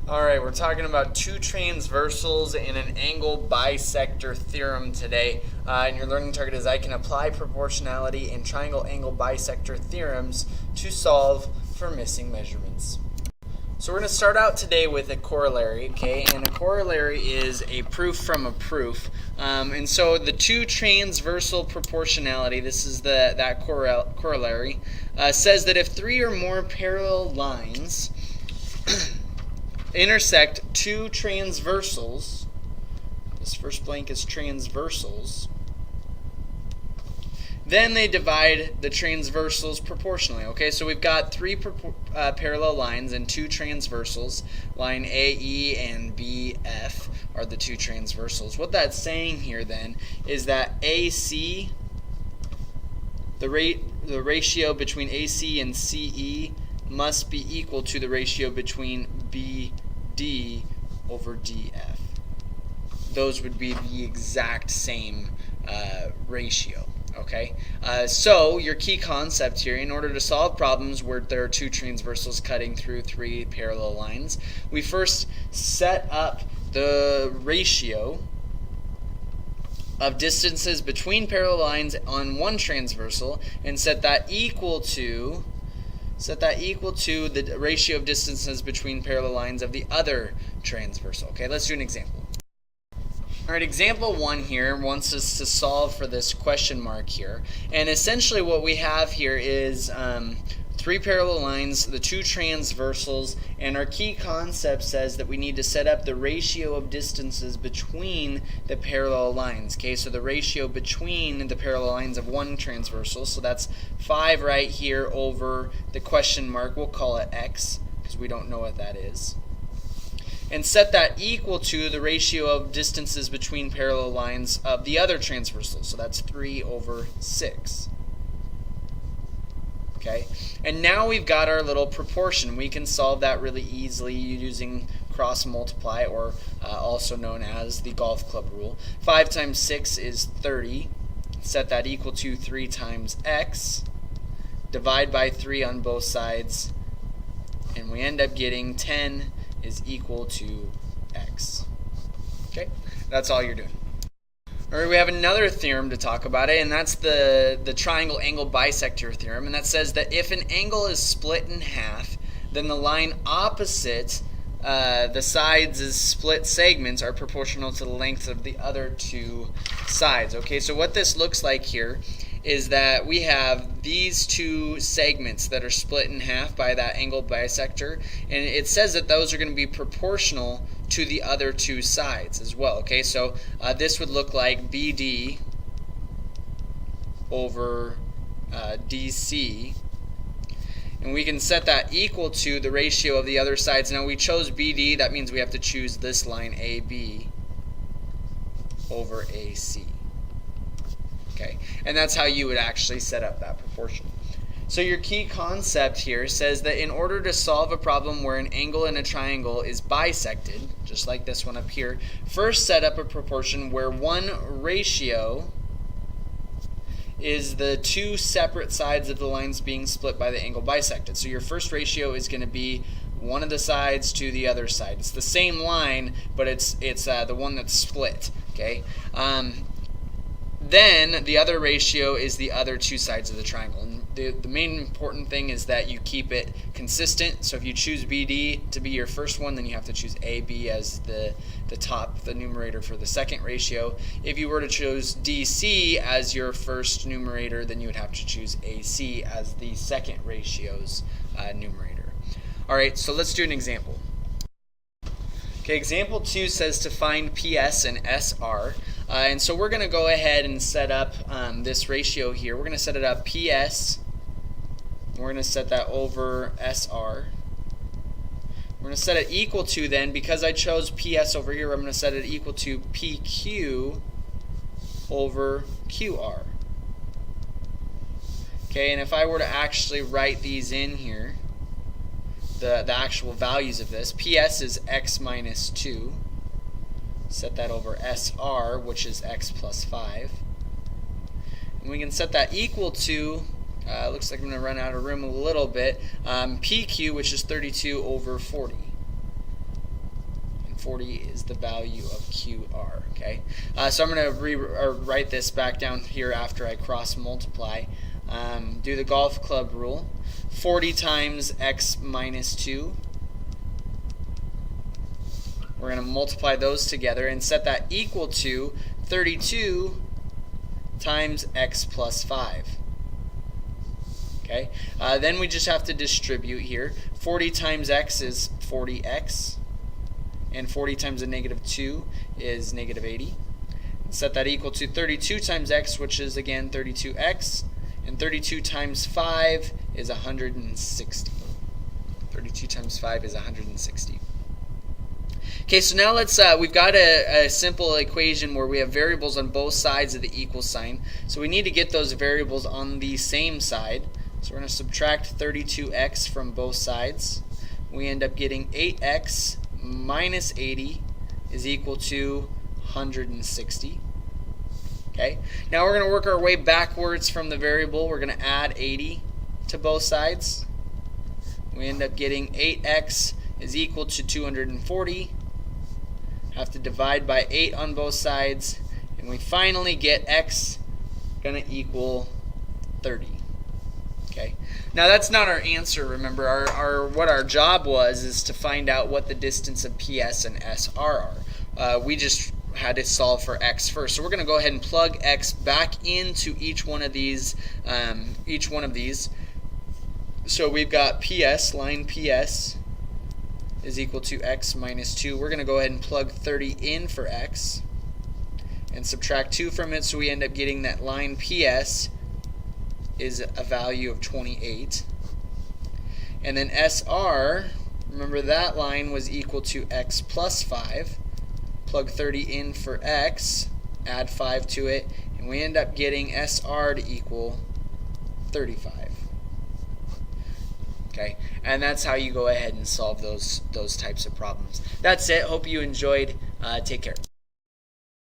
Alright, we're talking about two transversals and an angle bisector theorem today. And your learning target is I can apply proportionality and triangle angle bisector theorems to solve for missing measurements. So we're going to start out today with a corollary, okay? And a corollary is a proof from a proof. And so the two transversal proportionality, this is that corollary, says that if three or more parallel lines intersect two transversals, this first blank is transversals, then they divide the transversals proportionally. Okay, so we've got three parallel lines and two transversals. Line AE and BF are the two transversals. What that's saying here then is that AC, the ratio between AC and CE must be equal to the ratio between BD over DF. Those would be the exact same ratio. Okay, so your key concept here, in order to solve problems where there are two transversals cutting through three parallel lines, we first set up the ratio of distances between parallel lines on one transversal and set that equal to the ratio of distances between parallel lines of the other transversal. Okay, let's do an example. Alright, example 1 here wants us to solve for this question mark here. And essentially what we have here is three parallel lines, the two transversals, and our key concept says that we need to set up the ratio of distances between the parallel lines. Okay, so the ratio between the parallel lines of one transversal, so that's 5 right here over the question mark, we'll call it x, because we don't know what that is. And set that equal to the ratio of distances between parallel lines of the other transversal. So that's 3 over 6. Okay, and now we've got our little proportion. We can solve that really easily using cross multiply, or also known as the golf club rule. 5 times 6 is 30. Set that equal to 3 times x. Divide by 3 on both sides. And we end up getting 10 is equal to x. Okay, that's all you're doing. All right, we have another theorem to talk about it, and that's the triangle angle bisector theorem, and that says that if an angle is split in half, then the line opposite the sides' split segments are proportional to the length of the other two sides. Okay, so what this looks like here is that we have these two segments that are split in half by that angle bisector, and it says that those are going to be proportional to the other two sides as well. Okay, so this would look like BD over DC, and we can set that equal to the ratio of the other sides. Now we chose BD, that means we have to choose this line AB over AC. Okay, and that's how you would actually set up that proportion. So your key concept here says that in order to solve a problem where an angle in a triangle is bisected, just like this one up here, first set up a proportion where one ratio is the two separate sides of the lines being split by the angle bisected. So your first ratio is going to be one of the sides to the other side. It's the same line, but it's the one that's split. Okay. Then the other ratio is the other two sides of the triangle. And the main important thing is that you keep it consistent. So if you choose BD to be your first one, then you have to choose AB as the numerator for the second ratio. If you were to choose DC as your first numerator, then you would have to choose AC as the second ratio's numerator. All right, so let's do an example. Okay, example 2 says to find PS and SR. And so we're going to go ahead and set up this ratio here. We're going to set it up PS. We're going to set that over SR. We're going to set it equal to then, because I chose PS over here, I'm going to set it equal to PQ over QR. Okay, and if I were to actually write these in here, the actual values of this, PS is x minus 2. Set that over SR, which is x plus 5. And we can set that equal to Looks like I'm going to run out of room a little bit. PQ, which is 32 over 40. 240 is the value of QR. Okay, so I'm going to write this back down here after I cross multiply. Do the golf club rule. 40 times x minus 2. We're going to multiply those together and set that equal to 32 times x plus 5. Okay, then we just have to distribute here. 40 times x is 40x, and 40 times a negative 2 is negative 80. Set that equal to 32 times x, which is again 32x, and 32 times 5 is 160. 32 times 5 is 160. Okay, so now let's, we've got a simple equation where we have variables on both sides of the equal sign. So we need to get those variables on the same side. So we're going to subtract 32x from both sides. We end up getting 8x minus 80 is equal to 160. Okay, now we're going to work our way backwards from the variable. We're going to add 80 to both sides. We end up getting 8x is equal to 240. Have to divide by 8 on both sides, and we finally get x going to equal 30. Okay. Now that's not our answer. Remember, what our job was is to find out what the distance of PS and SR are. We just had to solve for x first. So we're going to go ahead and plug x back into each one of these. So we've got PS, line PS, is equal to x minus 2. We're going to go ahead and plug 30 in for x and subtract 2 from it, so we end up getting that line PS is a value of 28. And then SR, remember that line was equal to x plus 5. Plug 30 in for x, add 5 to it, and we end up getting SR to equal 35. Okay, and that's how you go ahead and solve those types of problems. That's it. Hope you enjoyed. Take care.